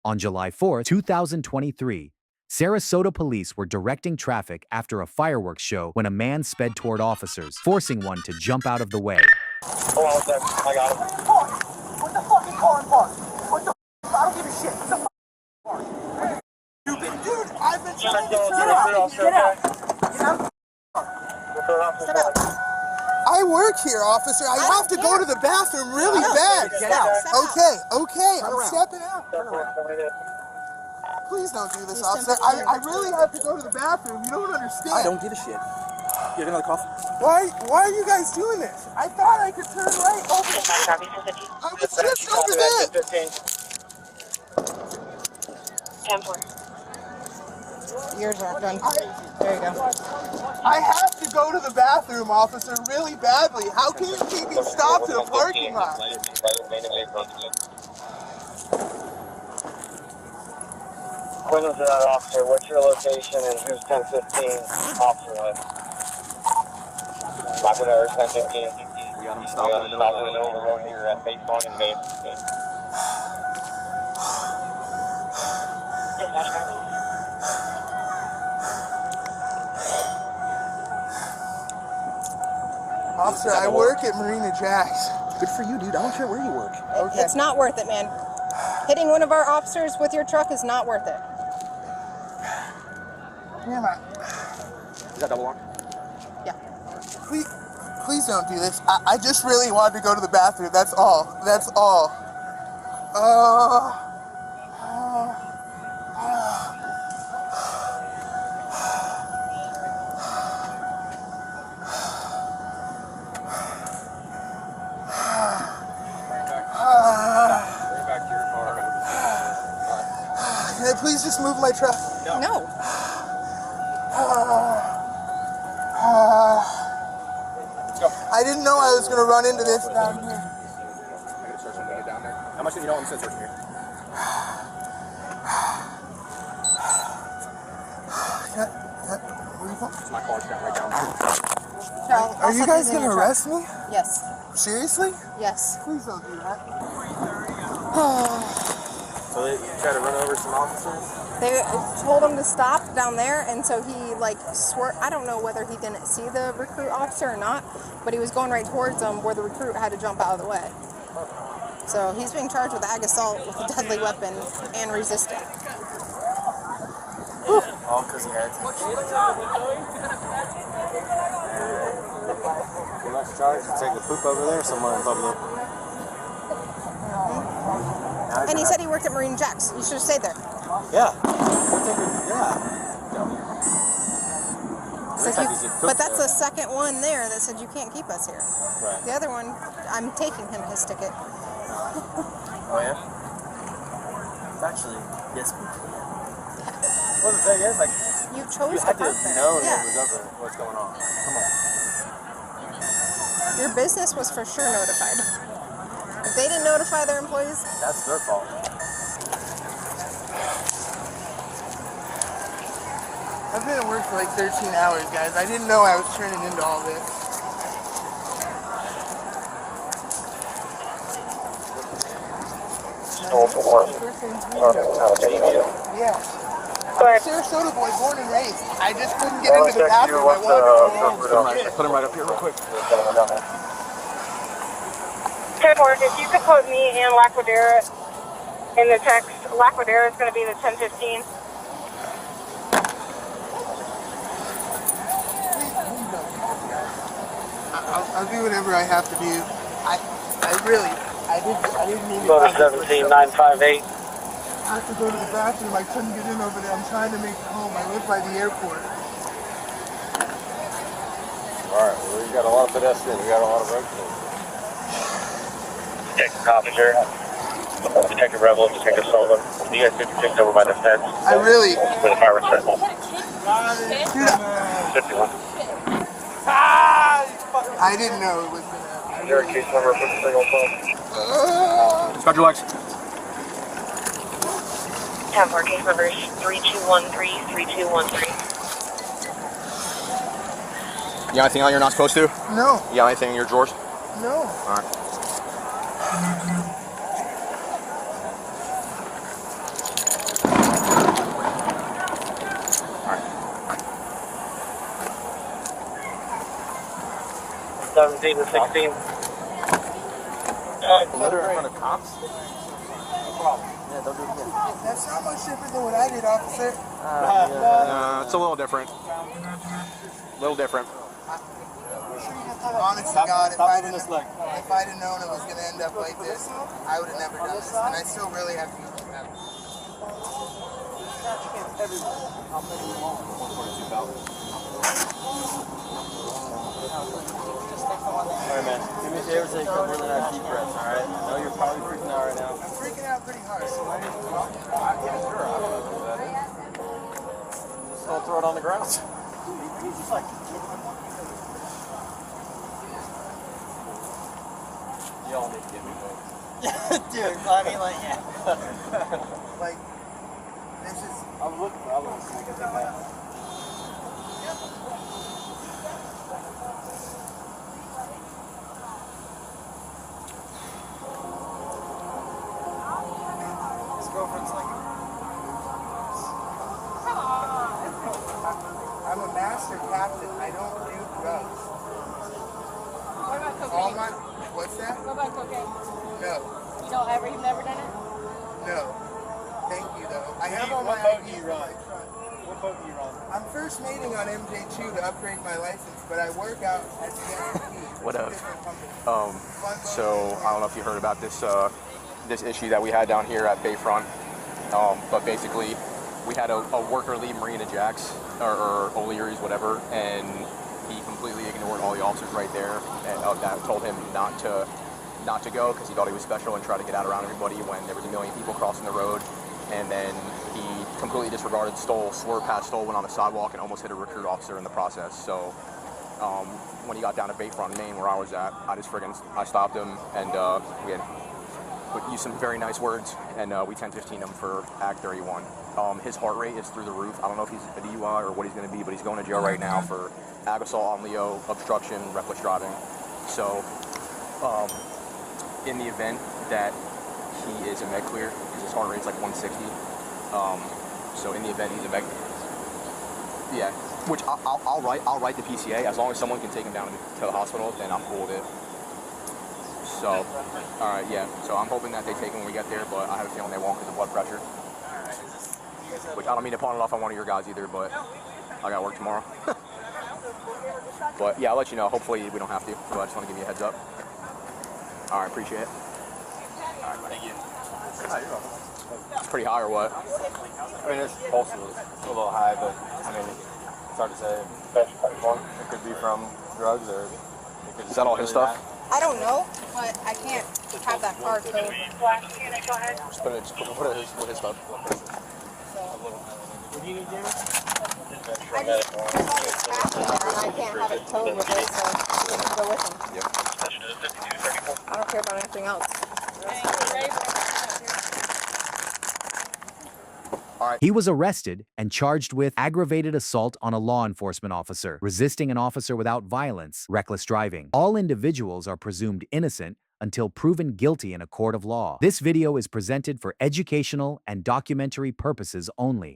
On July 4, 2023, Sarasota police were directing traffic after a fireworks show when a man sped toward officers, forcing one to jump out of the way. Hold on a second. I got him. What the fucking car park? What the I don't give a shit. What the fuck? Stupid dude, I've been trying to turn around. Get out. Step out. I work here, officer. I have to go to the bathroom really bad. Get out. Okay, I'm around. stepping out. Turn around. Please don't do this, officer. I really have to go to the bathroom. You don't understand. I don't give a shit. You have another cough? Why are you guys doing this? I thought I could turn right over there. I was just over there. 10-4. Yours aren't done. There you go. I have to go to the bathroom, officer, really badly. How can you keep me stopped in a parking lot? Windows to that officer. What's your location and who's 1015 officer with? Labrador 1015. We got him stopped in the middle of the road here at base 1 and base 2. Officer, I work at Marina Jacks. Good for you, dude. I don't care where you work. Okay. It's not worth it, man. Hitting one of our officers with your truck is not worth it. Damn it. Is that double lock? Yeah. Please don't do this. I just really wanted to go to the bathroom. That's all. That's all. Can I please just move my truck? No. I didn't know I was going to run into this down here. I gotta search when we get down there. How much did you know I'm searching here? My car's down right down there. Are you guys going to arrest me? Yes. Seriously? Yes. Please don't do that. So they try to run over some officers? They told him to stop down there, and so he I don't know whether he didn't see the recruit officer or not, but he was going right towards them where the recruit had to jump out of the way. So he's being charged with ag assault with a deadly weapon and resisting. All because he had to. You're not charged to take a poop over there somewhere in public. And he said he worked at Marine Jacks. You should have stayed there. Yeah. But that's the second one there that said you can't keep us here. Right. The other one, I'm taking him his ticket. Oh, yeah? Actually, yes, we can. Well, the thing is, like, You chose you to had to park there. know Yeah. what was over, what's going on. Come on. Your business was for sure notified. If they didn't notify their employees, That's their fault. I've been at work for like 13 hours, guys. I didn't know I was turning into all this. Yeah. Sarasota boy, born and raised. I just couldn't get into the bathroom. I wanted to go home. Put him right up here real quick. 10-4, if you could put me and Laquadera in the text. Laquadera is going to be the 1015. I'll do whatever I have to do. I didn't mean to. Motor 17958. I have to go to the bathroom. I couldn't get in over there. I'm trying to make it home. I live by the airport. Alright, well, you got a lot of pedestrians. You got a lot of road closed. Officer. Detective Rebel, Detective Sullivan. You guys 56 over by the fence. I really. With a fireworks set. Dude, 51. I didn't know it was going to happen. Is there a case number for the signal phone? Start your legs. 10-4, case numbers 3213, 3213. You got anything on you're not supposed to? No. You got anything in your drawers? No. Alright. 17 to 16. Litter in front of cops? No problem. Yeah, don't do it again. That's not much different than what I did, officer. No, it's a little different. Little different. Honest to God, if I'd have known it was going to end up like this, I would have never done this. And I still really have to use that. Alright, man. Do me a favor, take a really nice deep breath, alright? I know you're probably freaking out right now. I'm freaking out pretty hard. Just don't throw it on the ground. You all need to give me votes. Dude, I mean, like, yeah. Like, this is... I'm looking for others. His girlfriend's like, I'm a master captain. I don't do drugs. What about All cocaine? my... What's that? What about cocaine? No. You don't ever, you've never done it? No. Thank you, though. I have all my ID in my truck. what boat do you run? I'm first mating on MJ2 to upgrade my license, but I work out at the MJT. What up? So I don't know if you heard about this this issue that we had down here at Bayfront, but basically we had a worker leave Marina Jack's or O'Leary's, whatever, and he completely ignored all the officers right there, and that told him not to go because he thought he was special and tried to get out around everybody when there was a million people crossing the road. And then he completely disregarded, swerved past, went on the sidewalk and almost hit a recruit officer in the process. So when he got down to Bayfront, Maine, where I was at, I stopped him, and we used some very nice words, and we 10-15 him for Act 31. His heart rate is through the roof. I don't know if he's a DUI or what he's going to be, but he's going to jail right now for ag assault on Leo, obstruction, reckless driving. So in the event that he is a med clear, because his heart rate's like 160. So in the event he's a med, yeah, which I'll write the PCA as long as someone can take him down to the hospital, then I'm cool with it. So, all right, yeah. So I'm hoping that they take him when we get there, but I have a feeling they won't because of blood pressure. Which I don't mean to pawn it off on one of your guys either, but I got work tomorrow. But yeah, I'll let you know. Hopefully we don't have to, but I just want to give you a heads up. All right, appreciate it. All right, thank you. It's pretty high or what? I mean, his pulse was a little high, but I mean, it's hard to say. It could be from drugs, or it could. Is that all his stuff? I don't know, but I can't have that car towed. Just put it with his stuff. What do you need, Jamie? I just I can't have it towed with it, so it can go with him. Yep. I don't care about anything else. He was arrested and charged with aggravated assault on a law enforcement officer, resisting an officer without violence, reckless driving. All individuals are presumed innocent until proven guilty in a court of law. This video is presented for educational and documentary purposes only.